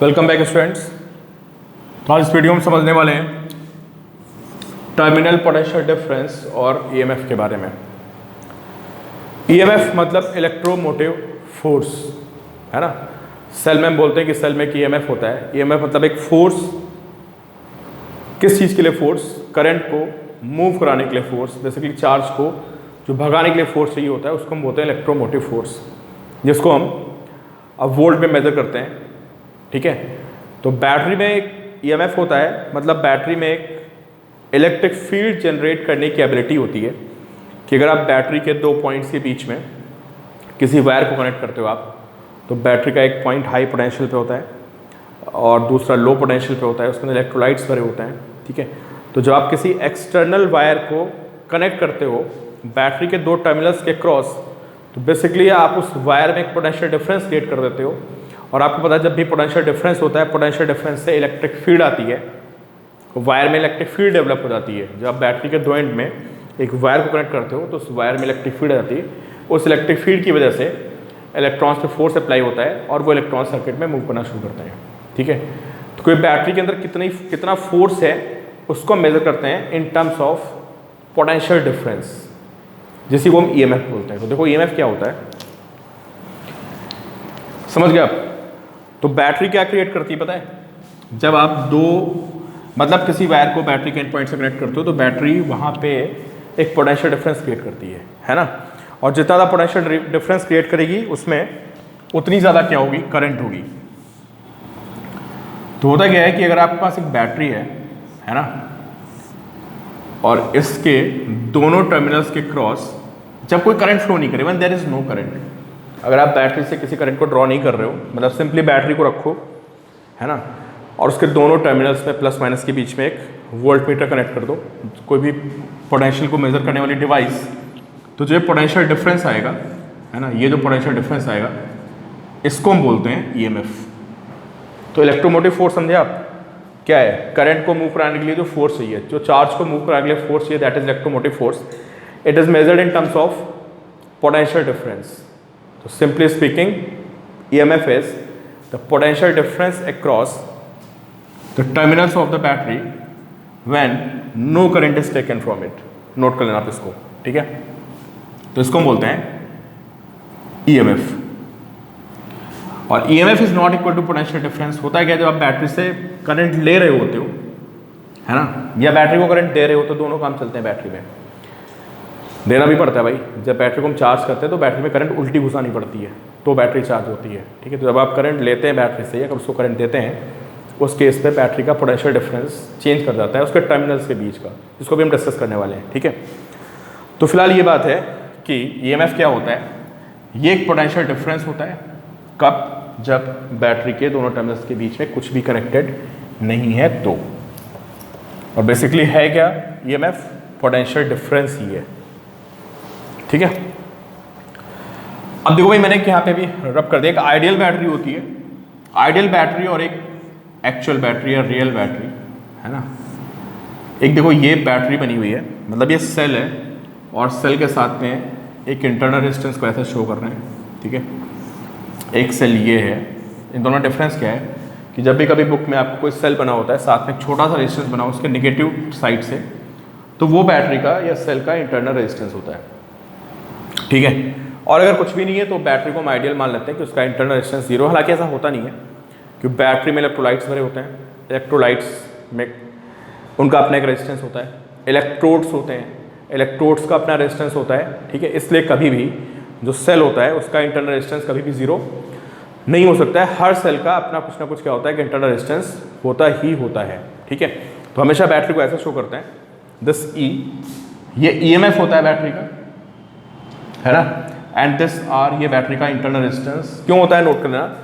Welcome back students. तो आज इस वीडियो में समझने वाले हैं टर्मिनल पोटेंशियल डिफरेंस और ईएमएफ के बारे में। ईएमएफ मतलब इलेक्ट्रोमोटिव फोर्स है ना। सेल में हम बोलते हैं कि सेल में एक ईएमएफ होता है। ईएमएफ मतलब एक फोर्स, किस चीज़ के लिए फोर्स? करंट को मूव कराने के लिए फोर्स, बेसिकली चार्ज को जो भगाने के लिए फोर्स चाहिए होता है उसको हम बोलते हैं इलेक्ट्रोमोटिव फोर्स, जिसको हम अब वोल्ट में मेजर करते हैं। ठीक है, तो बैटरी में एक ईएमएफ होता है, मतलब बैटरी में एक इलेक्ट्रिक फील्ड जनरेट करने की एबिलिटी होती है कि अगर आप बैटरी के दो पॉइंट्स के बीच में किसी वायर को कनेक्ट करते हो आप, तो बैटरी का एक पॉइंट हाई पोटेंशियल पे होता है और दूसरा लो पोटेंशियल पे होता है, उसके अंदर इलेक्ट्रोलाइट्स भरे होते हैं। ठीक है, तो जब आप किसी एक्सटर्नल वायर को कनेक्ट करते हो बैटरी के दो टर्मिनल्स के क्रॉस, तो बेसिकली आप उस वायर में एक पोटेंशियल डिफरेंस क्रिएट कर देते हो। और आपको पता है जब भी पोटेंशियल डिफरेंस होता है, पोटेंशियल डिफरेंस से इलेक्ट्रिक फील्ड आती है, वायर में इलेक्ट्रिक फील्ड डेवलप हो जाती है। जब आप बैटरी के दो एंड में एक वायर को कनेक्ट करते हो तो उस वायर में इलेक्ट्रिक फील्ड आ जाती है। उस इलेक्ट्रिक फील्ड की वजह से इलेक्ट्रॉन्स पे फोर्स अप्लाई होता है और वो इलेक्ट्रॉन सर्किट में मूव करना शुरू करते हैं। ठीक है, तो कोई बैटरी के अंदर कितना फोर्स है उसको हम मेजर करते हैं in terms of potential difference, जिसी को हम ईएमएफ बोलते हैं। तो देखो ईएमएफ क्या होता है, समझ गए आप? तो बैटरी क्या क्रिएट करती है पता है? जब आप मतलब किसी वायर को बैटरी के एंड पॉइंट से कनेक्ट करते हो तो बैटरी वहाँ पे एक पोटेंशियल डिफरेंस क्रिएट करती है ना। और जितना ज़्यादा पोटेंशियल डिफरेंस क्रिएट करेगी उसमें उतनी ज़्यादा क्या होगी? करंट होगी। तो होता क्या है कि अगर आपके पास एक बैटरी है ना, और इसके दोनों टर्मिनल्स के क्रॉस जब कोई करंट फ्लो नहीं करे, when there is no current, अगर आप बैटरी से किसी करंट को ड्रॉ नहीं कर रहे हो, मतलब सिंपली बैटरी को रखो है ना, और उसके दोनों टर्मिनल्स में प्लस माइनस के बीच में एक वोल्ट मीटर कनेक्ट कर दो, कोई भी पोटेंशियल को मेजर करने वाली डिवाइस, तो जो पोटेंशियल डिफरेंस आएगा है ना, ये जो पोटेंशियल डिफरेंस आएगा इसको हम बोलते हैं ईएमएफ। तो इलेक्ट्रोमोटिव फोर्स समझे आप क्या है? करंट को मूव कराने के लिए जो फोर्स चाहिए, जो चार्ज को मूव कराने के लिए फोर्स चाहिए, that is electromotive force. It is measured in terms of potential difference. So simply speaking, EMF is the potential difference across the terminals of the battery when no current is taken from it. Note कर लेना आप इसको, ठीक है? तो इसको हम बोलते हैं EMF। और EMF is not equal to potential difference। होता है क्या, जब आप बैटरी से करंट ले रहे होते हो है ना, या बैटरी को करंट दे रहे हो, तो दोनों काम चलते हैं बैटरी में। देना भी पड़ता है भाई। जब बैटरी को हम चार्ज करते हैं तो बैटरी में करंट उल्टी घुसानी पड़ती है तो बैटरी चार्ज होती है। ठीक है, तो जब आप करंट लेते हैं बैटरी से, अगर उसको करंट देते हैं, उस केस पे बैटरी का पोटेंशियल डिफरेंस चेंज कर जाता है उसके टर्मिनल्स के बीच का, जिसको भी हम डिस्कस करने वाले हैं। ठीक है, तो फिलहाल ये बात है कि ईएमएफ क्या होता है। ये एक पोटेंशियल डिफरेंस होता है कब? जब बैटरी के दोनों टर्मिनल्स के बीच में कुछ भी कनेक्टेड नहीं है तो। और बेसिकली है क्या ईएमएफ? पोटेंशियल डिफरेंस ही है। ठीक है, अब देखो भाई मैंने यहाँ पे भी रब कर दिया। एक आइडियल बैटरी होती है, आइडियल बैटरी, और एक एक्चुअल बैटरी या रियल बैटरी है ना। एक देखो ये बैटरी बनी हुई है, मतलब ये सेल है और सेल के साथ में एक इंटरनल रेजिस्टेंस को ऐसे शो कर रहे हैं। ठीक है, एक सेल ये है। इन दोनों डिफरेंस क्या है कि जब भी कभी बुक में आपको कोई सेल बना होता है, साथ में एक छोटा सा रेजिस्टेंस बना हो उसके नेगेटिव साइड से, तो वो बैटरी का या सेल का इंटरनल रेजिस्टेंस होता है। ठीक है, और अगर कुछ भी नहीं है तो बैटरी को हम आइडियल मान लेते हैं कि उसका इंटरनल रेजिस्टेंस जीरो। हालांकि ऐसा होता नहीं है, क्योंकि बैटरी में इलेक्ट्रोलाइट्स भरे होते हैं। इलेक्ट्रोलाइट्स में उनका अपना एक रेजिस्टेंस होता है, इलेक्ट्रोड्स होते हैं, इलेक्ट्रोड्स का अपना रेजिस्टेंस होता है। ठीक है, इसलिए कभी भी जो सेल होता है उसका इंटरनल रेजिस्टेंस कभी भी जीरो नहीं हो सकता है। हर सेल का अपना कुछ ना कुछ क्या होता है कि इंटरनल रेजिस्टेंस होता ही होता है। ठीक है, तो हमेशा बैटरी को ऐसे शो करते हैं, दिस ई, ये ईएमएफ होता है बैटरी का है ना, एंड दिस आर, ये बैटरी का इंटरनल रेजिस्टेंस। क्यों होता है नोट कर लेना,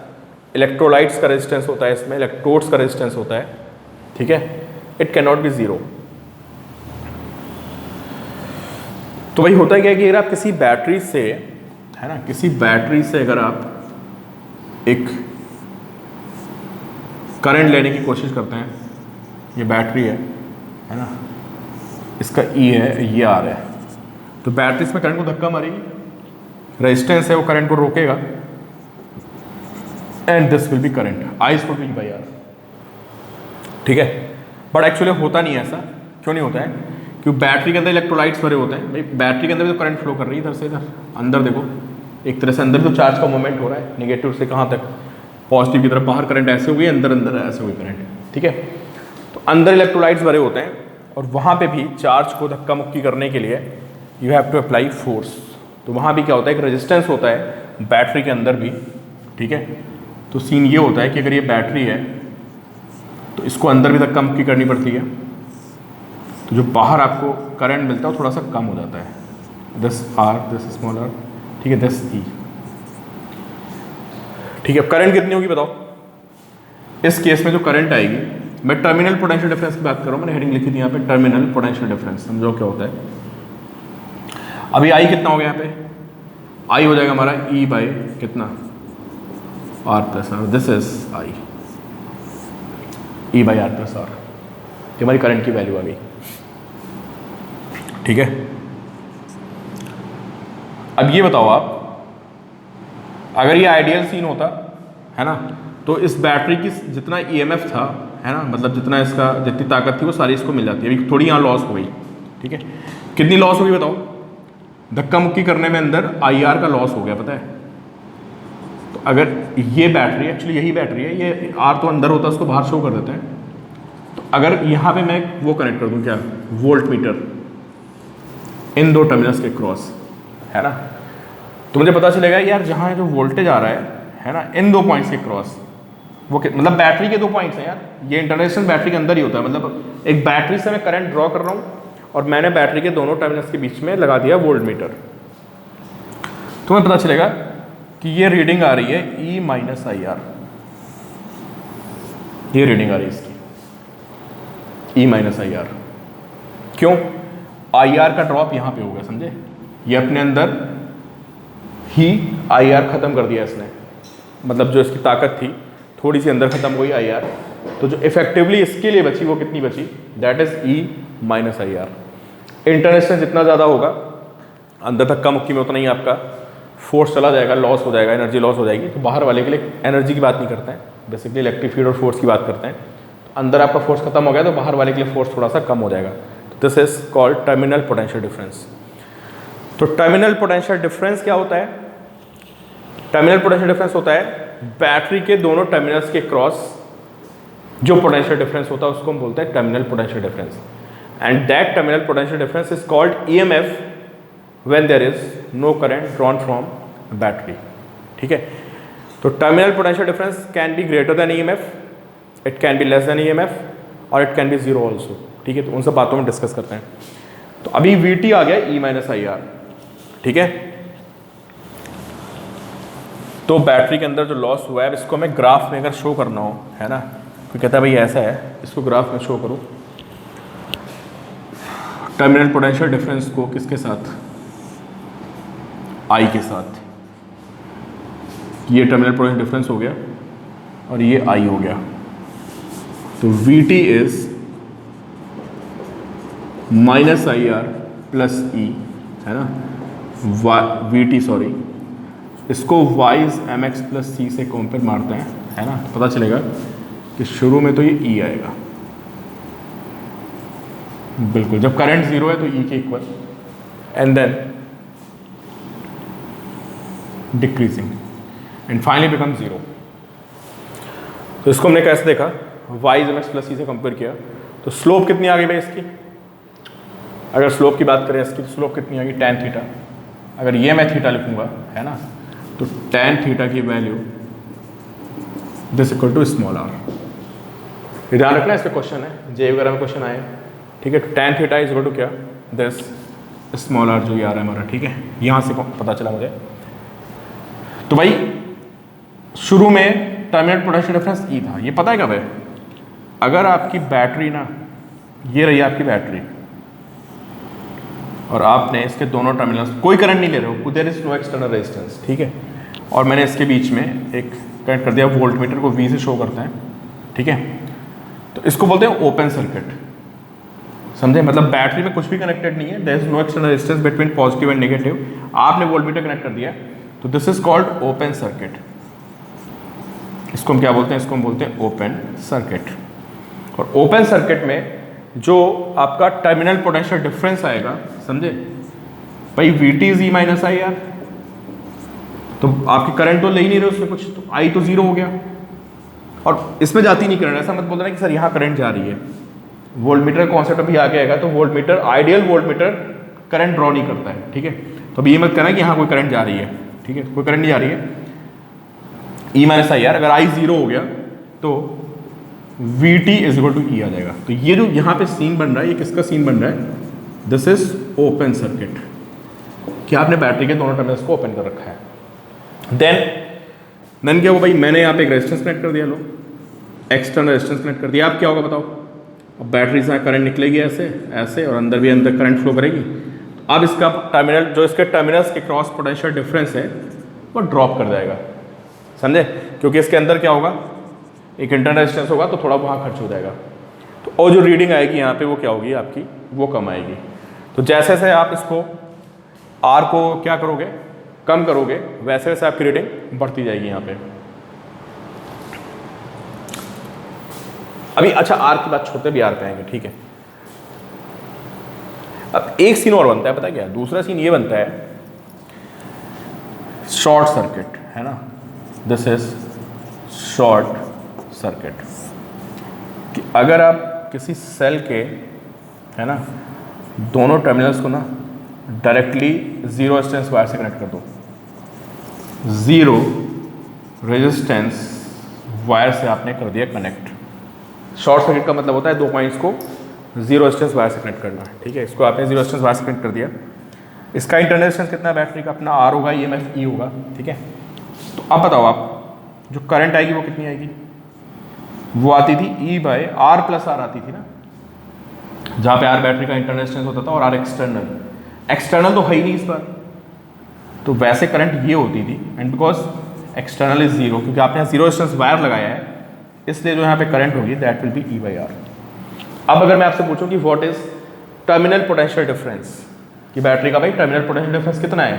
इलेक्ट्रोलाइट्स का रेजिस्टेंस होता है इसमें, इलेक्ट्रोड्स का रेजिस्टेंस होता है। ठीक है, it can not be zero. तो भाई होता क्या है कि अगर आप किसी बैटरी से है ना, किसी बैटरी से अगर आप एक करंट लेने की कोशिश करते हैं, ये बैटरी है ना, इसका ई है, ये आर है, तो बैटरी इसमें करंट को धक्का मारेगी, रेजिस्टेंस है वो करंट को रोकेगा and this will be current, I is total by R. ठीक है, बट एक्चुअली होता नहीं है ऐसा। क्यों नहीं होता है? क्योंकि बैटरी के अंदर इलेक्ट्रोलाइट्स भरे होते हैं भाई, बैटरी के अंदर भी तो करंट फ्लो कर रही है इधर से इधर, अंदर देखो एक तरह से अंदर भी तो चार्ज का मूवमेंट हो रहा है, नेगेटिव से कहाँ तक, पॉजिटिव की तरफ, बाहर करंट ऐसे हुई, अंदर अंदर ऐसे हुई करंट। ठीक है, तो अंदर इलेक्ट्रोलाइट्स भरे होते हैं और वहाँ पे भी चार्ज को धक्का मुक्की करने के लिए you have to apply force. तो वहाँ भी क्या होता है, एक रेजिस्टेंस होता है बैटरी के अंदर भी। ठीक है, तो सीन ये होता है कि अगर ये बैटरी है तो इसको अंदर भी धक्का मुक्की करनी पड़ती है, तो जो बाहर आपको करंट मिलता है वो थोड़ा सा कम हो जाता है, this R, this small R. ठीक है, दिस ई। ठीक है, करंट कितनी होगी बताओ? इस केस में जो करंट आएगी, मैं टर्मिनल पोटेंशियल डिफरेंस की बात कर रहा हूँ, मैंने हेडिंग लिखी थी यहाँ पे टर्मिनल पोटेंशियल डिफरेंस, समझो क्या होता है। अभी आई कितना हो गया यहाँ पे? आई हो जाएगा हमारा ई बाई कितना, R plus R, this is I, E by R plus R. ये हमारी करंट की वैल्यू आ गई। ठीक है, अब ये बताओ आप, अगर ये आइडियल सीन होता है ना, तो इस बैटरी की जितना ईएमएफ था, है ना, मतलब जितना इसका जितनी ताकत थी वो सारी इसको मिल जाती है। अभी थोड़ी यहाँ लॉस हो गई। ठीक है, कितनी लॉस होगी बताओ? धक्का मुक्की करने में अंदर आईआर का लॉस हो गया, पता है। तो अगर ये बैटरी, एक्चुअली यही बैटरी है, ये आर तो अंदर होता है, उसको बाहर शो कर देते हैं। तो अगर यहाँ पे मैं वो कनेक्ट कर दूँ क्या, वोल्ट मीटर इन दो टर्मिनल्स के क्रॉस, है ना, तो मुझे पता चलेगा यार जहाँ जो वोल्टेज आ रहा है ना, इन दो पॉइंट्स के क्रॉस, वो मतलब बैटरी के दो पॉइंट्स हैं यार, ये इंटरनेशनल बैटरी के अंदर ही होता है। मतलब एक बैटरी से मैं करंट ड्रॉ कर रहा हूँ और मैंने बैटरी के दोनों टर्मिनल्स के बीच में लगा दिया वोल्ट मीटर, तो हमें पता चलेगा कि ये रीडिंग आ रही है ई माइनस आई आर, ये रीडिंग आ रही है इसकी ई माइनस आई आर। क्यों? आई आर का ड्रॉप यहाँ पे हो गया, समझे, ये अपने अंदर ही आई आर खत्म कर दिया इसने, मतलब जो इसकी ताकत थी थोड़ी सी अंदर खत्म हुई आई आर, तो जो इफेक्टिवली इसके लिए बची वो कितनी बची, that is E minus I are. International जितना ज़्यादा होगा अंदर धक्का मुक्की में उतना ही आपका फोर्स चला जाएगा, लॉस हो जाएगा, एनर्जी लॉस हो जाएगी। तो बाहर वाले के लिए एनर्जी की बात नहीं करते हैं, बेसिकली इलेक्ट्रिक फील्ड और फोर्स की बात करते हैं। तो अंदर आपका फोर्स खत्म हो गया तो बाहर वाले के लिए फोर्स थोड़ा सा कम हो जाएगा। तो this is called terminal potential difference. तो टर्मिनल पोटेंशियल डिफरेंस क्या होता है? टर्मिनल पोटेंशियल डिफरेंस होता है बैटरी के दोनों टर्मिनल्स के क्रॉस जो पोटेंशियल डिफरेंस होता है उसको हम बोलते हैं terminal potential difference, and that terminal potential difference is called EMF when there is no current drawn from battery. ठीक है, तो terminal potential difference can be greater than EMF, it can be less than EMF, और it can be zero also. ठीक है, तो उन सब बातों में डिस्कस करते हैं। तो अभी वीटी आ गया ई माइनस आई आर। ठीक है, तो बैटरी के अंदर जो लॉस हुआ है इसको मैं ग्राफ में अगर शो करना हो, है ना, कोई कहता है भाई ऐसा है, इसको ग्राफ में शो करूँ टर्मिनल पोटेंशियल डिफरेंस को किसके साथ, आई के साथ। ये टर्मिनल पोटेंशियल डिफरेंस हो गया और ये आई हो गया। तो V T is minus I R plus E, है ना, वी टी सॉरी, इसको वाइज एम एक्स प्लस सी से कंपेयर मारते हैं, है ना, तो पता चलेगा कि शुरू में तो ये ई आएगा, बिल्कुल जब करंट जीरो है तो ई के equal, and then decreasing and finally become zero. तो इसको हमने कैसे देखा, वाइज एम एक्स प्लस सी से कंपेयर किया, तो स्लोप कितनी आ गई भाई इसकी, अगर स्लोप की बात करें इसकी, तो स्लोप कितनी आ गई tan थीटा। अगर ये मैं थीटा लिखूंगा, है ना, तो tan थीटा की value this equal to small R. ये ध्यान रखना, इसका क्वेश्चन है, जे वगैरह में क्वेश्चन आए। ठीक है, तो tan theta is equal to क्या, दिस स्मॉल आर जो ये आ रहा है हमारा। ठीक है, यहाँ से पता चला मुझे। तो भाई शुरू में टर्मिनल पोटेंशियल डिफरेंस ई था, ये पता है कब है, अगर आपकी बैटरी ना, ये रही आपकी बैटरी और आपने इसके दोनों टर्मिनल्स, कोई करंट नहीं ले रहे हो, there is no external resistance, ठीक है, और मैंने इसके बीच में एक कनेक्ट कर दिया, वोल्ट मीटर को वी से शो करते हैं। ठीक है, तो इसको बोलते हैं ओपन सर्किट, समझे, मतलब बैटरी में कुछ भी कनेक्टेड नहीं है, there is no external resistance between positive and negative, आपने वोल्ट मीटर कनेक्ट कर दिया, तो this is called open circuit. इसको हम क्या बोलते हैं, इसको हम बोलते हैं ओपन सर्किट। और ओपन सर्किट में जो आपका टर्मिनल पोटेंशियल डिफरेंस आएगा, समझे भाई, VT is E minus I are. तो आपकी करंट तो ले ही नहीं रहे उसमें कुछ, तो आई तो जीरो हो गया और इसमें जाती नहीं करंट। ऐसा मत बोलना कि सर यहाँ करंट जा रही है। वोल्टमीटर कॉन्सेप्ट अभी आगे आएगा, तो voltmeter, ideal voltmeter current draw नहीं करता है, ठीक है। तो अभी ये मत कहना कि यहाँ कोई करंट जा रही है, ठीक है, कोई करंट नहीं जा रही है। E माइनस आई आर, अगर आई जीरो हो गया तो VT is equal to E आ जाएगा। तो ये जो यहाँ पे सीन बन रहा है, ये किसका सीन बन रहा है, दिस इज ओपन सर्किट, कि आपने बैटरी के दोनों टर्मिनल्स को ओपन कर रखा है। देन क्या हुआ भाई, मैंने यहाँ पे एक रेजिस्टेंस कनेक्ट कर दिया, लो एक्सटर्नल रेजिस्टेंस कनेक्ट कर दिया। अब क्या होगा बताओ, अब बैटरी से करंट निकलेगी ऐसे ऐसे और अंदर भी अंदर करंट फ्लो करेगी। अब इसका टर्मिनल, जो इसके टर्मिनल्स के क्रॉस पोटेंशियल डिफरेंस है वो ड्रॉप कर जाएगा, समझे, क्योंकि इसके अंदर क्या होगा, एक इंटरनल रेजिस्टेंस होगा तो थोड़ा वहाँ खर्च हो जाएगा। तो और जो रीडिंग आएगी यहाँ पे वो क्या होगी आपकी, वो कम आएगी। तो जैसे जैसे आप इसको R को क्या करोगे, कम करोगे, वैसे वैसे आपकी रीडिंग बढ़ती जाएगी यहाँ पे। अभी अच्छा R की बात छोड़ते, भी R पे आएंगे, ठीक है। अब एक सीन और बनता है, पता है क्या, दूसरा सीन ये बनता है शॉर्ट सर्किट, है ना, दिस इज शॉर्ट सर्किट। कि अगर आप किसी सेल के, है ना, दोनों टर्मिनल्स को ना डायरेक्टली जीरो रेजिस्टेंस वायर से कनेक्ट कर दो, जीरो रेजिस्टेंस वायर से आपने कर दिया कनेक्ट। शॉर्ट सर्किट का मतलब होता है दो पॉइंट्स को जीरो रेजिस्टेंस वायर से कनेक्ट करना, ठीक है। इसको आपने जीरो रेजिस्टेंस वायर से कनेक्ट कर दिया। इसका इंटरनल रेजिस्टेंस कितना है बैटरी का, अपना R होगा, EMF E होगा, ठीक है। तो अब बताओ आप, जो करंट आएगी वो कितनी आएगी, वो आती थी E by R plus R आती थी ना, जहाँ पे R बैटरी का इंटरनल रेजिस्टेंस होता था और R एक्सटर्नल। एक्सटर्नल तो है ही नहीं इस बार, तो वैसे करंट ये होती थी। And because external is zero, क्योंकि आपने यहाँ जीरो रेजिस्टेंस वायर लगाया है, इसलिए जो यहाँ पे करंट होगी that will be E by R। अब अगर मैं आपसे पूछूं कि what is terminal potential difference, कि बैटरी का भाई टर्मिनल पोटेंशियल डिफरेंस कितना है,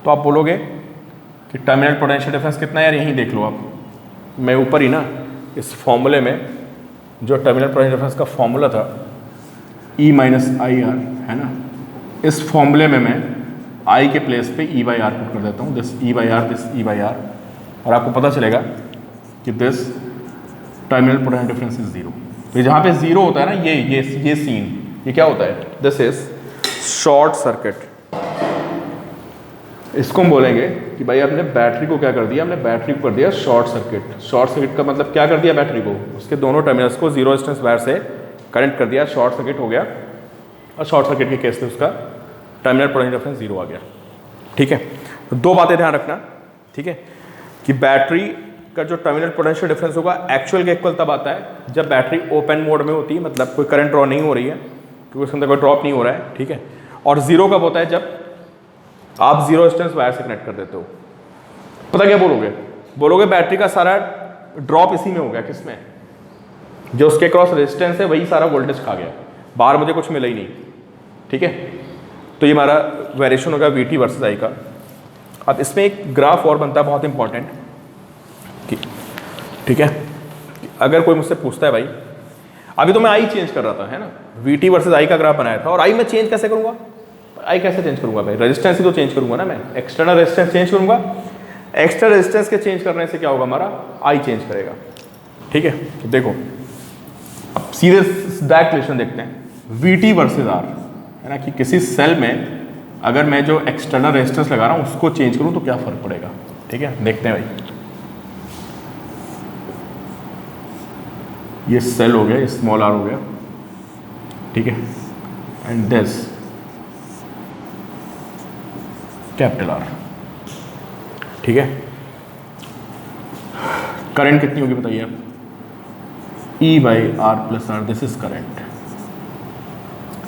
तो आप बोलोगे कि टर्मिनल पोटेंशियल डिफरेंस कितना है यार, यहीं देख लो आप, मैं ऊपर ही ना इस फॉर्मूले में जो टर्मिनल पोटेंशियल डिफरेंस का फॉर्मूला था E माइनस आई आर, है ना, इस फॉर्मूले में मैं I के प्लेस पे E बाई आर पुट कर देता हूँ, this E by R, this E by R, और आपको पता चलेगा कि this terminal potential difference is zero. तो जहाँ पे जीरो होता है ना, ये सीन, ये क्या होता है, दिस इज शॉर्ट सर्किट। इसको हम बोलेंगे कि भाई आपने बैटरी को क्या कर दिया, हमने बैटरी को कर दिया शॉर्ट सर्किट। शॉर्ट सर्किट का मतलब क्या कर दिया, बैटरी को, उसके दोनों टर्मिनल्स को जीरो रेजिस्टेंस वायर से कनेक्ट कर दिया, शॉर्ट सर्किट हो गया। और शॉर्ट सर्किट के केस में उसका टर्मिनल पोटेंशियल डिफरेंस जीरो आ गया, ठीक है। तो दो बातें ध्यान रखना, ठीक है, कि बैटरी का जो टर्मिनल पोटेंशियल डिफरेंस होगा एक्चुअल के इक्वल तब आता है जब बैटरी ओपन मोड में होती है, मतलब कोई करंट ड्रॉ नहीं हो रही है, क्योंकि उसके अंदर कोई ड्रॉप नहीं हो रहा है, ठीक है। और जीरो कब होता है, जब आप जीरो रेजिस्टेंस वायर से कनेक्ट कर देते हो। पता क्या बोलोगे, बोलोगे बैटरी का सारा ड्रॉप इसी में हो गया, किसमें, जो उसके क्रॉस रेजिस्टेंस है वही सारा वोल्टेज खा गया, बाहर मुझे कुछ मिला ही नहीं, ठीक है। तो ये हमारा वेरिएशन होगा VT वर्सेस I का। अब इसमें एक ग्राफ और बनता है बहुत इंपॉर्टेंट, ठीक है। अगर कोई मुझसे पूछता है भाई, अभी तो मैं I चेंज कर रहा था, है ना, VT वर्सेस I का ग्राफ बनाया था, और I मैं चेंज कैसे करूंगा, I कैसे चेंज करूंगा भाई, रेजिस्टेंस ही तो चेंज करूंगा ना, मैं एक्सटर्नल रेजिस्टेंस चेंज करूंगा। एक्सटर्नल रेजिस्टेंस के चेंज करने से क्या होगा, हमारा I चेंज करेगा, ठीक है। तो देखो अब सीधे डायरेक्ट रिलेशन देखते हैं VT वर्सेस R, है ना, कि किसी सेल में अगर मैं जो एक्सटर्नल रेजिस्टेंस लगा रहा हूँ उसको चेंज करूँ तो क्या फर्क पड़ेगा, ठीक है। देखते हैं भाई, ये सेल हो गया, स्मॉल r हो गया, ठीक है, एंड दिस कैपिटल R, ठीक है। करंट कितनी होगी बताइए आप, E by R plus R, this is current.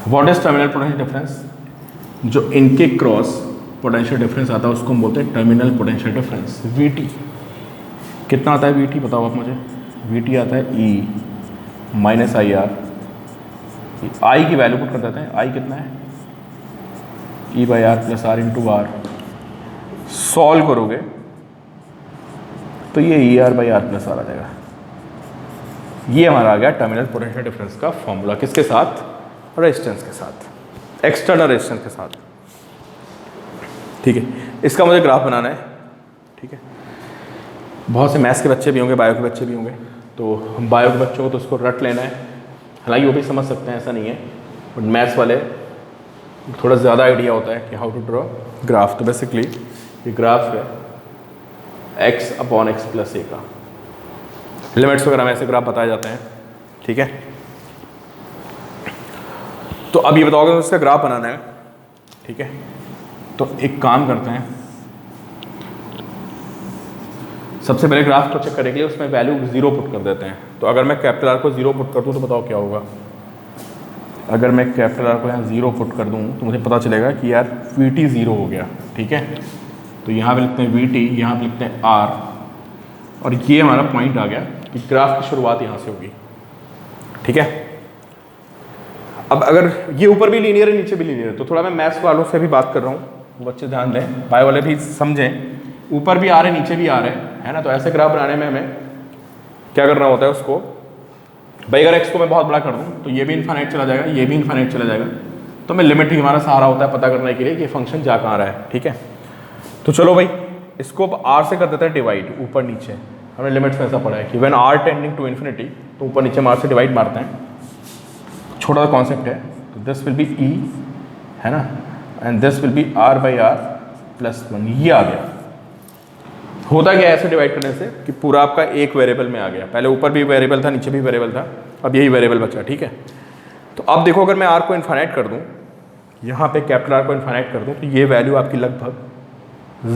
What is terminal potential difference, जो इनके क्रॉस पोटेंशियल डिफरेंस आता है उसको हम बोलते हैं टर्मिनल पोटेंशियल डिफरेंस, VT। कितना आता है VT बताओ आप मुझे, VT आता है E minus I R, I की वैल्यू पुट कर देते हैं, I कितना है, E by R plus R into R. Solve करोगे तो ये E R by R plus R आ जाएगा। ये हमारा आ गया टर्मिनल पोटेंशियल डिफरेंस का फॉर्मूला, किसके साथ? रेजिस्टेंस के साथ, एक्सटर्नल रेजिस्टेंस के साथ। ठीक है, इसका मुझे ग्राफ बनाना है। ठीक है, बहुत से मैथ्स के बच्चे भी होंगे, बायो के बच्चे भी होंगे, तो बायो के बच्चों को तो उसको रट लेना है, हालांकि वो भी समझ सकते हैं, ऐसा नहीं है, बट मैथ्स वाले थोड़ा ज़्यादा आइडिया होता है कि हाउ टू ड्रॉ ग्राफ। तो बेसिकली ये ग्राफ है x अपॉन एक्स प्लस ए का, लिमिट्स वगैरह में ऐसे ग्राफ बताए जाते हैं। ठीक है, तो अब ये बताओगे तो इसका ग्राफ बनाना है। ठीक है, तो एक काम करते हैं, सबसे पहले ग्राफ को चेक करने के लिए उसमें वैल्यू 0 पुट कर देते हैं। तो अगर मैं कैपिटल आर को 0 पुट कर दूं तो बताओ क्या होगा? अगर मैं कैपिटल आर को यहाँ 0 पुट कर दूं तो मुझे पता चलेगा कि यार VT 0 हो गया। ठीक है, तो यहाँ पे लिखते हैं VT, यहाँ पे लिखते हैं R, और ये हमारा पॉइंट आ गया कि ग्राफ की शुरुआत यहाँ से होगी। ठीक है, अब अगर ये ऊपर भी लीनियर है नीचे भी लीनियर है, तो थोड़ा मैं मैथ्स वालों से भी बात कर रहा हूँ, बच्चे ध्यान दें, बायो वाले भी समझें, ऊपर भी आ रहे नीचे भी आ रहे है ना। तो ऐसे ग्राफ बनाने में हमें क्या करना होता है उसको, भाई अगर x को मैं बहुत बड़ा कर दूँ तो ये भी इन्फाइनाइट चला जाएगा, ये भी इन्फाइनाइट चला जाएगा, तो मैं लिमिट ही हमारा सहारा होता है पता करने के लिए कि फंक्शन जा कहाँ रहा है। ठीक है, तो चलो भाई इसको अब r से कर देते हैं डिवाइड, ऊपर नीचे। हमने लिमिट्स में ऐसा पढ़ा है कि when r tending to infinity, तो ऊपर नीचे मार से डिवाइड मारते हैं, छोटा सा कॉन्सेप्ट है। तो दिस विल बी e है ना, and this will be r by R plus 1। ये आ गया, होता क्या है ऐसे डिवाइड करने से कि पूरा आपका एक वेरिएबल में आ गया। पहले ऊपर भी वेरिएबल था, नीचे भी वेरिएबल था, अब यही वेरिएबल बचा। ठीक है, तो अब देखो अगर मैं r को इन्फाइनाइट कर दूं, यहाँ पे कैपिटल R को इन्फाइनाइट कर दूं, तो ये वैल्यू आपकी लगभग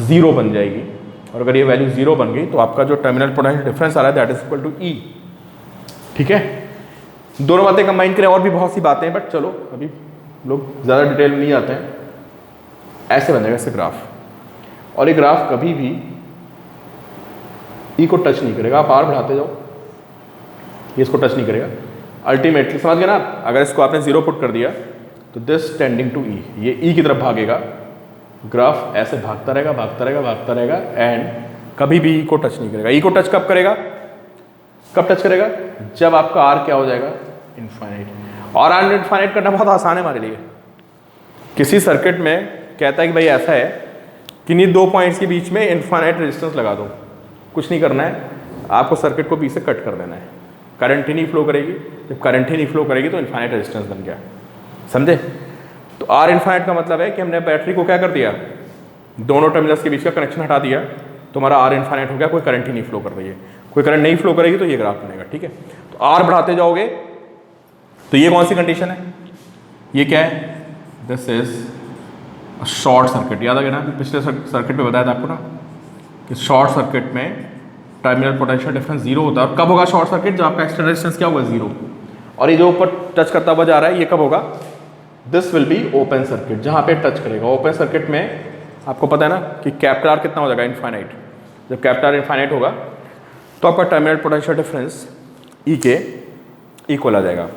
0 बन जाएगी। और अगर ये वैल्यू 0 बन गई तो आपका जो टर्मिनल पोटेंशियल डिफरेंस आ रहा है that is equal to E। ठीक है, दोनों बातें कंबाइन करें, और भी बहुत सी बातें हैं, बट चलो अभी लोग ज़्यादा डिटेल में नहीं आते हैं। ऐसे बन जाएगा इससे ग्राफ, और ये ग्राफ कभी भी E को टच नहीं करेगा। आप R बढ़ाते जाओ, ये इसको टच नहीं करेगा। अल्टीमेटली समझ गए ना, अगर इसको आपने 0 पुट कर दिया तो दिस टेंडिंग टू E, ये E की तरफ भागेगा, ग्राफ ऐसे भागता रहेगा भागता रहेगा भागता रहेगा, एंड कभी भी E को टच नहीं करेगा। E को टच कब करेगा? कब टच करेगा? जब आपका R क्या हो जाएगा? इनफाइनाइट। और R इनफाइनाइट करना बहुत आसान है हमारे लिए। किसी सर्किट में कहता है कि भाई ऐसा है कि नहीं, दो पॉइंट्स के बीच में इनफाइनाइट रेजिस्टेंस लगा दो, कुछ नहीं करना है, आपको सर्किट को बी से कट कर देना है, करंट ही नहीं फ्लो करेगी। जब करंट ही नहीं फ्लो करेगी तो इनफाइनाइट रेजिस्टेंस बन गया, समझे? तो R इनफाइनाइट का मतलब है कि हमने बैटरी को क्या कर दिया, दोनों टर्मिनल्स के बीच का कनेक्शन हटा दिया, तो हमारा R इनफाइनाइट हो गया, कोई करंट ही नहीं फ्लो कर रही है। कोई करंट नहीं फ्लो करेगी तो ये ग्राफ बनेगा। ठीक है, तो R बढ़ाते जाओगे तो ये कौन सी कंडीशन है? ये क्या है? This is short circuit. याद आ गया ना, पिछले सर्किट में बताया था आपको ना कि शॉर्ट सर्किट में टर्मिनल पोटेंशियल डिफरेंस 0 होता है। और कब होगा शॉर्ट सर्किट? जब आपका एक्सटर्नल रेजिस्टेंस क्या होगा? 0। और ये जो ऊपर टच करता हुआ जा रहा है ये कब होगा? This will be open circuit, जहाँ पे टच करेगा। ओपन सर्किट में आपको पता है ना कि कैपिटल R कितना हो जाएगा? इनफाइनाइट। जब कैपिटल R इनफाइनाइट होगा तो आपका टर्मिनल पोटेंशियल डिफरेंस E के इक्वल आ जाएगा।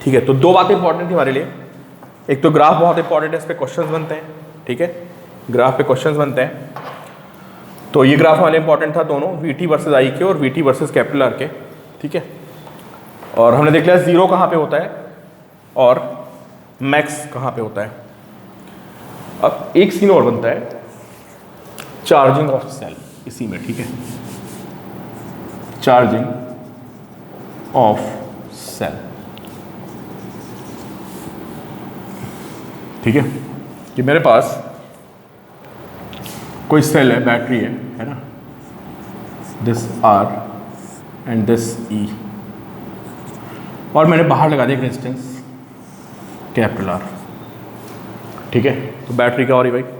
ठीक है, तो दो बातें इंपॉर्टेंट थी हमारे लिए। एक तो ग्राफ बहुत इंपॉर्टेंट है, इस पर क्वेश्चंस बनते हैं। ठीक है, ग्राफ पे क्वेश्चंस बनते हैं, तो ये ग्राफ हमारे इंपॉर्टेंट था दोनों, VT वर्सेस I के और VT वर्सेस कैपिटल R के। ठीक है, और हमने देख लिया 0 कहाँ पे होता है और मैक्स कहाँ पे होता है। अब एक सीन और बनता है, चार्जिंग ऑफ सेल इसी में। ठीक है, चार्जिंग ऑफ सेल। ठीक है, कि मेरे पास कोई सेल है, बैटरी है ना, this R and this E, और मैंने बाहर लगा दिया रेजिस्टेंस कैपिटल R। ठीक है, तो बैटरी क्या हो रही है भाई?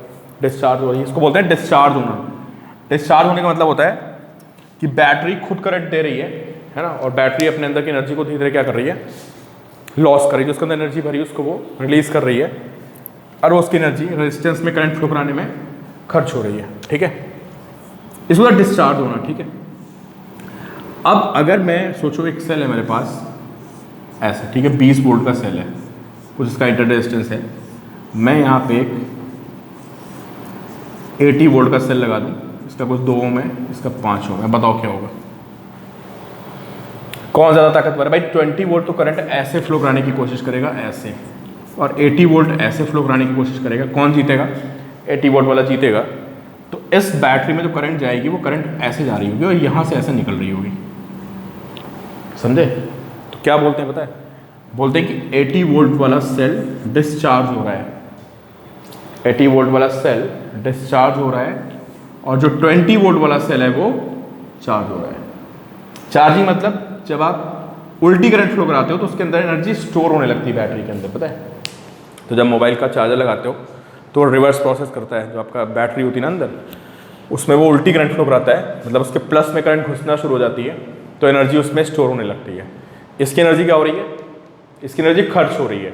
डिस्चार्ज हो रही है। इसको बोलते हैं डिस्चार्ज होना। डिस्चार्ज होने का मतलब होता है कि बैटरी खुद करंट दे रही है ना, और बैटरी अपने अंदर की एनर्जी को धीरे धीरे क्या कर रही है? लॉस कर रही है। उसके अंदर एनर्जी भरी है उसको वो रिलीज कर रही है, और उसकी एनर्जी रेजिस्टेंस में करंट फ्लो कराने में खर्च हो रही है। ठीक है, इसको डिस्चार्ज होना। ठीक है, अब अगर मैं सोचो एक सेल है मेरे पास ऐसा, ठीक है, 20 वोल्ट का सेल है, कुछ इसका इंटर रेजिस्टेंस है, मैं यहाँ पे एक 80 वोल्ट का सेल लगा दूँ, इसका कुछ 2 ओम है, इसका 5 ओम है। बताओ क्या होगा, कौन ज़्यादा ताकतवर है? भाई 20 वोल्ट तो करंट ऐसे फ्लो कराने की कोशिश करेगा ऐसे, और 80 वोल्ट ऐसे फ्लो कराने की कोशिश करेगा। कौन जीतेगा? 80 वोल्ट वाला जीतेगा। तो इस बैटरी में जो करंट जाएगी वो करंट ऐसे जा रही होगी और यहाँ से ऐसे निकल रही होगी, समझे? तो क्या बोलते हैं पता है? बोलते हैं कि 80 वोल्ट वाला सेल डिस्चार्ज हो रहा है, 80 वोल्ट वाला सेल डिस्चार्ज हो रहा है, और जो 20 वोल्ट वाला सेल है वो चार्ज हो रहा है। चार्जिंग मतलब जब आप उल्टी करंट फ्लो कराते हो तो उसके अंदर एनर्जी स्टोर होने लगती है बैटरी के अंदर, पता है? तो जब मोबाइल का चार्जर लगाते हो तो रिवर्स प्रोसेस करता है, जो आपका बैटरी होती है ना अंदर, उसमें वो उल्टी करंट फ्लो कराता है, मतलब उसके प्लस में करंट घुसना शुरू हो जाती है, तो एनर्जी उसमें स्टोर होने लगती है। इसकी एनर्जी क्या हो रही है? इसकी एनर्जी खर्च हो रही है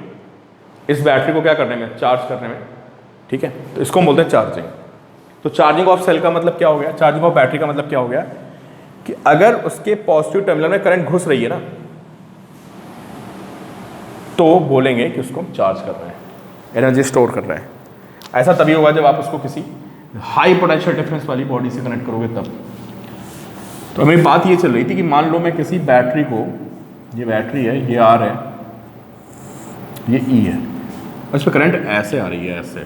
इस बैटरी को क्या करने में, चार्ज करने में, ठीक है? तो इसको हम बोलते हैं चार्जिंग। तो चार्जिंग ऑफ सेल का मतलब क्या हो गया, चार्जिंग ऑफ बैटरी का मतलब क्या हो गया कि अगर उसके पॉजिटिव टर्मिनल में करंट घुस रही है ना, तो बोलेंगे कि उसको चार्ज कर रहे हैं, एनर्जी स्टोर कर रहा है। ऐसा तभी होगा जब आप उसको किसी हाई पोटेंशियल डिफरेंस वाली बॉडी से कनेक्ट करोगे तब। तो हमें बात ये चल रही थी कि मान लो मैं किसी बैटरी को, ये बैटरी है, ये आर है, ये ई है, और इस पर करंट ऐसे आ रही है ऐसे,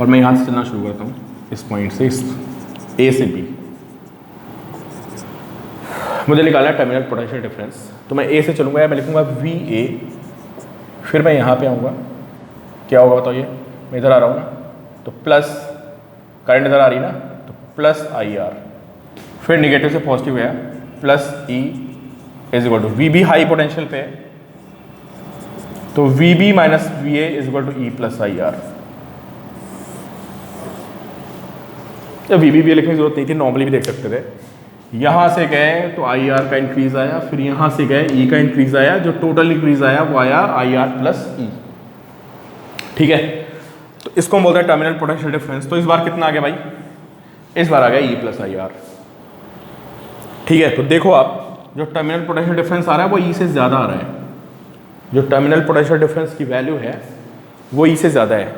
और मैं यहाँ से चलना शुरू करता हूँ इस पॉइंट से, इस ए से बी। मुझे निकालना है टर्मिनल पोटेंशियल डिफरेंस, तो मैं ए से चलूँगा या मैं लिखूँगा वी ए, फिर मैं यहाँ पे आऊँगा, क्या होगा बताओ? ये मैं इधर आ रहा हूँ ना, तो प्लस करंट इधर आ रही ना, तो प्लस आई आर, फिर निगेटिव से पॉजिटिव गया, plus E is equal to V B high potential पे है, तो V B minus V A is equal to E plus I R. जब वी बी लिखने की जरूरत नहीं थी, नॉर्मली भी देख सकते थे। यहाँ से गए तो आई आर का इंक्रीज आया, फिर यहाँ से गए ई का इंक्रीज आया, जो टोटल इंक्रीज आया वो आया आई आर प्लस ई, ठीक है? तो इसको हम बोलते हैं टर्मिनल पोटेंशियल डिफरेंस। तो इस बार कितना आ गया भाई? इस बार आ गया ई प्लस आई आर, ठीक है? तो देखो आप, जो टर्मिनल पोटेंशियल डिफरेंस आ रहा है वो ई से ज़्यादा आ रहा है, जो टर्मिनल पोटेंशियल डिफरेंस की वैल्यू है वो ई से ज़्यादा है,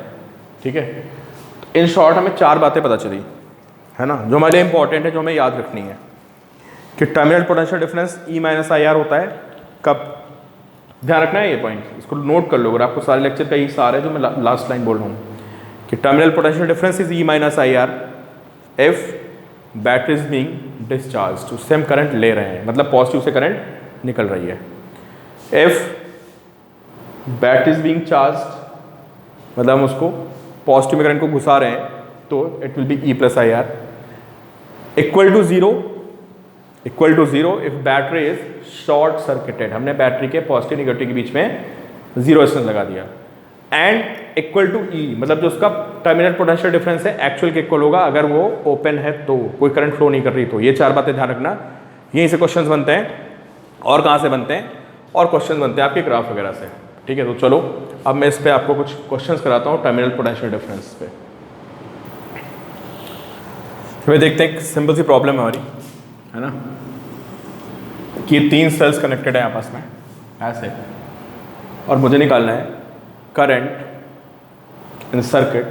ठीक है? तो इन शॉर्ट हमें 4 बातें पता चली, है ना, जो हमारे लिए इंपॉर्टेंट है, जो हमें याद रखनी है कि terminal potential difference E minus I are होता है कब? ध्यान रखना है ये पॉइंट, इसको नोट कर लो अगर आपको सारे लेक्चर का ही सार है जो मैं लास्ट लाइन बोल रहा हूँ, कि terminal potential difference is E minus I are if battery is being discharge, उससे हम करंट ले रहे हैं, मतलब पॉजिटिव से करंट निकल रही है। If battery is being charge, मतलब हम उसको पॉजिटिव में करंट को घुसा रहे हैं, तो it will be E plus I R. Equal to zero if battery is short circuited, हमने बैटरी के पॉजिटिव निगेटिव के बीच में जीरो रेजिस्टेंस लगा दिया। एंड इक्वल टू ई, मतलब जो उसका टर्मिनल पोटेंशियल डिफरेंस है एक्चुअल के इक्वल होगा अगर वो ओपन है, तो कोई करंट फ्लो नहीं कर रही। तो ये 4 बातें ध्यान रखना, यहीं से क्वेश्चंस बनते हैं। और कहाँ से बनते हैं? और क्वेश्चन बनते हैं आपके ग्राफ वगैरह से, ठीक है? तो चलो अब मैं इस पर आपको कुछ क्वेश्चंस कराता हूँ टर्मिनल पोटेंशियल डिफरेंस पे। हमें देखते हैं, सिंपल सी प्रॉब्लम है हमारी, है ना, कि 3 सेल्स कनेक्टेड है आपस में ऐसे, और मुझे निकालना है करंट इन सर्किट,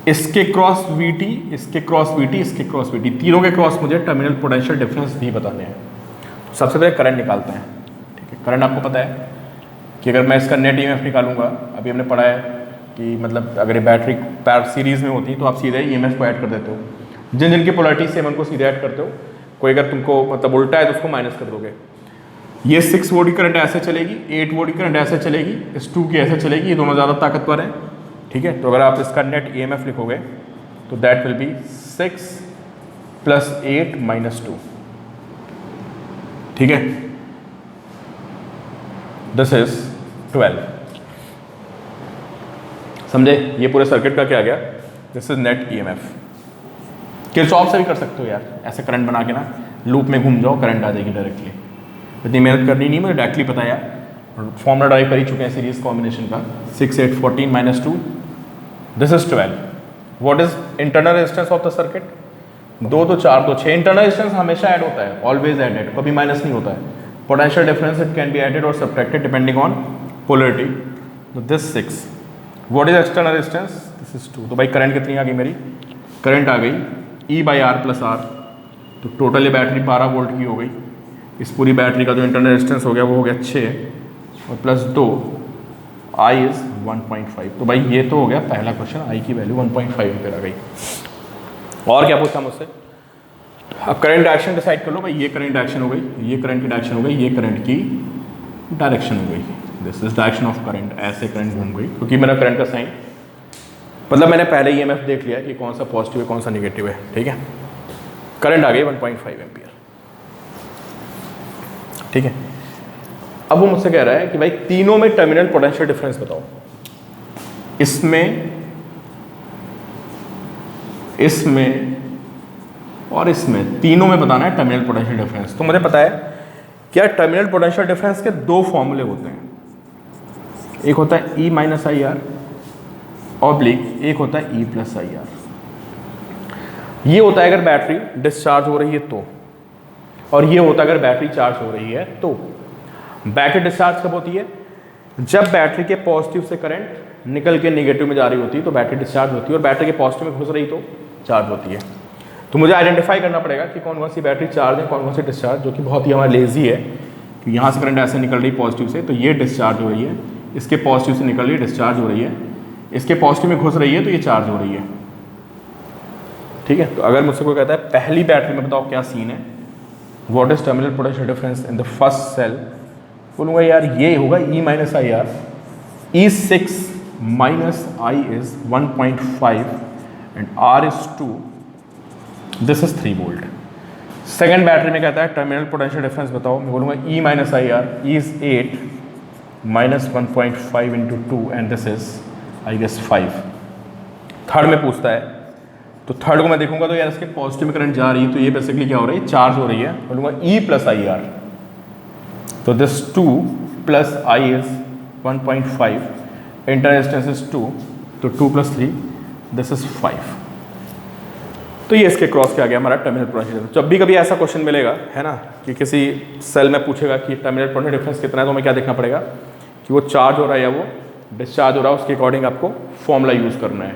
इसके क्रॉस वीटी, इसके क्रॉस वीटी, इसके क्रॉस वीटी, तीनों के क्रॉस मुझे टर्मिनल पोटेंशियल डिफरेंस भी बताने हैं। तो सबसे पहले करंट निकालते हैं, ठीक है? करंट आपको पता है कि अगर मैं इसका नेट ईएमएफ निकालूंगा, अभी हमने पढ़ा है कि मतलब अगर ये बैटरी पैर सीरीज़ में होती तो आप सीधे ईएमएफ को ऐड कर देते हो, जिन जिनकी पोलैरिटी सेम उनको सीधे ऐड करते हो, कोई अगर तुमको मतलब उल्टा है तो उसको माइनस कर दोगे। ये 6 वोल्ट की करंट ऐसे चलेगी, 8 वोल्ट की करंट ऐसे चलेगी, इस 2 की ऐसे चलेगी, ये दोनों ज़्यादा ताकतवर हैं, ठीक है? तो अगर आप इसका नेट ईएमएफ लिखोगे तो दैट विल बी 6 + 8 - 2, ठीक है? दिस इज 12, समझे? ये पूरे सर्किट का क्या गया? This is net EMF. Kirchhoff से भी कर सकते हो यार, ऐसे करंट बना के ना लूप में घूम जाओ, करंट आ जाएगी डायरेक्टली, इतनी मेहनत करनी नहीं, मुझे डायरेक्टली पता है यार, फॉर्मूला ड्राइव कर ही चुके हैं सीरीज कॉम्बिनेशन का। 6 8 14 - 2, this is 12। What is internal resistance of the circuit? 2 तो 4 तो 6। इंटरनल रेजिस्टेंस हमेशा ऐड होता है, ऑलवेज एडेड, कभी माइनस नहीं होता है। Potential difference it can be added और सब्ट्रैक्टेड डिपेंडिंग ऑन पोलैरिटी। तो this 6। What is external resistance? This is 2। तो भाई करंट कितनी आ गई मेरी? करंट आ गई E by R plus R, तो टोटल ये बैटरी 12 वोल्ट की हो गई। इस पूरी बैटरी का जो इंटरनल रेजिस्टेंस हो गया वो हो गया 6 और प्लस 2, I इज़ 1.5। तो भाई ये तो हो गया पहला क्वेश्चन, I की वैल्यू 1.5 एम्पीयर आ गई। और क्या पूछा मुझसे, अब करंट डायरेक्शन डिसाइड कर लो भाई, ये करंट डायरेक्शन हो गई, ये करंट की डायरेक्शन हो गई, ये करंट की डायरेक्शन हो गई, this is direction of current, ऐसे करंट घूम गई क्योंकि मेरा करंट का साइन, मतलब मैंने पहले EMF देख लिया कि कौन सा पॉजिटिव है कौन सा नेगेटिव है, ठीक है। करंट आ गई 1.5 एम्पीयर, ठीक है। अब वो मुझसे कह रहा है कि भाई तीनों में टर्मिनल पोटेंशियल डिफरेंस बताओ, इसमें, इसमें और इसमें, तीनों में बताना है टर्मिनल पोटेंशियल डिफरेंस। तो मुझे पता है क्या टर्मिनल पोटेंशियल डिफरेंस के दो फॉर्मूले होते हैं, एक होता है E minus I are oblique, एक होता है E प्लस आई आर। ये होता है अगर बैटरी डिस्चार्ज हो रही है तो, और ये होता है अगर बैटरी चार्ज हो रही है तो। बैटरी डिस्चार्ज कब होती है, जब बैटरी के पॉजिटिव से करंट निकल के नेगेटिव में जा रही होती है तो बैटरी डिस्चार्ज होती है, और बैटरी के पॉजिटिव में घुस रही तो चार्ज होती है। तो मुझे आइडेंटिफाई करना पड़ेगा कि कौन कौन सी बैटरी चार्ज है कौन कौन सी डिस्चार्ज, जो कि बहुत ही हमारा लेजी है कि यहाँ से करंट ऐसे निकल रही पॉजिटिव से तो ये डिस्चार्ज हो रही है, इसके पॉजिटिव से निकल रही है डिस्चार्ज हो रही है, इसके पॉजिटिव में घुस रही है तो ये चार्ज हो रही है, ठीक है। तो अगर मुझसे कोई कहता है पहली बैटरी में बताओ क्या सीन है, what is terminal potential difference in the first cell, बोलूँगा यार ये होगा E minus I R, E6 minus I is 1.5 and R is 2, this is 3 volt. Second battery में कहता है टर्मिनल पोटेंशियल डिफरेंस बताओ, मैं बोलूँगा E minus I R, E is 8 minus 1.5 into 2 and this is I guess 5। Third में पूछता है, तो थर्ड को मैं देखूंगा तो यार इसके पॉजिटिव में करंट जा रही है तो ये बेसिकली क्या हो रही है, चार्ज हो रही है, बोलूँगा E प्लस आई आर, तो this 2 plus I is 1.5, internal resistance is 2, तो 2 प्लस 3 दिस इज 5। तो ये इसके क्रॉस के आ गया हमारा टर्मिनल पोटेंशियल। जब भी कभी ऐसा क्वेश्चन मिलेगा है ना कि किसी सेल में पूछेगा कि टर्मिनल पोटेंशियल डिफरेंस कितना है, तो हमें क्या देखना पड़ेगा कि वो चार्ज हो रहा है या वो डिस्चार्ज हो रहा है, उसके अकॉर्डिंग आपको फॉर्मूला यूज़ करना है।